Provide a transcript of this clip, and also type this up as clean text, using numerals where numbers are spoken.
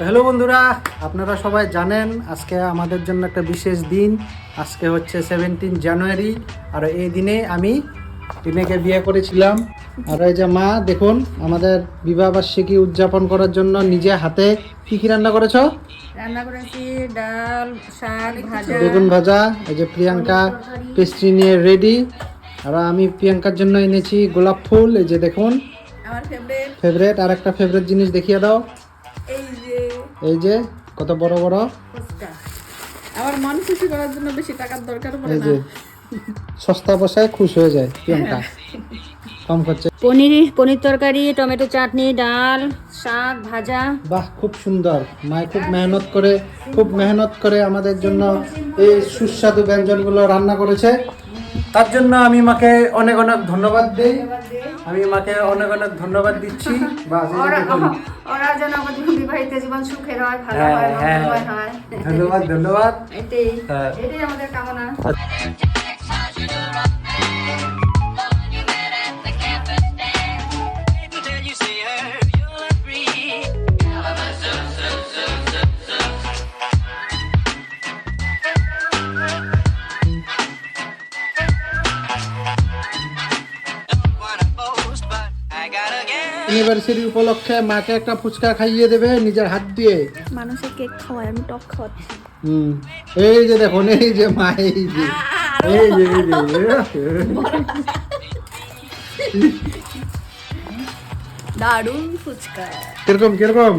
Hello বন্ধুরা, আপনারা সবাই জানেন আজকে আমাদের জন্য একটা বিশেষ দিন। আজকে হচ্ছে 17 জানুয়ারি। আর এই দিনে আমি টিনেকে বিয়ে করেছিলাম। আর এই যে মা দেখুন, আমাদের বিবাহবার্ষিকী উদযাপন করার জন্য নিজে হাতে কি কি রান্না করেছো? রান্না করেছি ডাল, শাক ভাজা, বেগুন ভাজা। এই যে প্রিয়াঙ্কা পেস্ট্রি নিয়ে রেডি। আর আমি প্রিয়াঙ্কার জন্য এনেছি গোলাপ ফুল। এই যে দেখুন, আমার ফেভারিট। আর একটা ফেভারিট জিনিস দেখিয়ে দাও। এই যে এই যে কত বড় বড় ফুচকা। আমার মন খুশি করার জন্য বেশি টাকার দরকার পড়ে এই না। যে সস্তা পয়সায় খুশ হয়ে যায় প্রিয়াঙ্কা। কম খরচে। পনির তরকারি, টমেটো চাটনি, ডাল, শাক ভাজা। বাহ, খুব সুন্দর। মায় খুব মেহনত করে আমাদের জন্য এই সুস্বাদু ব্যঞ্জনগুলো রান্না করেছে। তার জন্য আমি মাকে অনেক অনেক ধন্যবাদ দিই। দিচ্ছি। বাস, এই যে দেখুন। ওরা যেন আমাদের বিবাহিত জীবন সুখের হয়, ভালো হয়, হ্যাঁ, মঙ্গলময় হয়। ধন্যবাদ। এটাই হ্যাঁ। এটাই আমাদের কামনা। অ্যানিভার্সারি উপলক্ষে মাকে একটা ফুচকা খাইয়ে দেবে নিজের হাত দিয়ে। মানুষের কেক খাওয়ায়, আমি টক খাওয়াচ্ছি। এই যে দেখুন, এই যে মা, এই যে দারুণ ফুচকা। কিরকম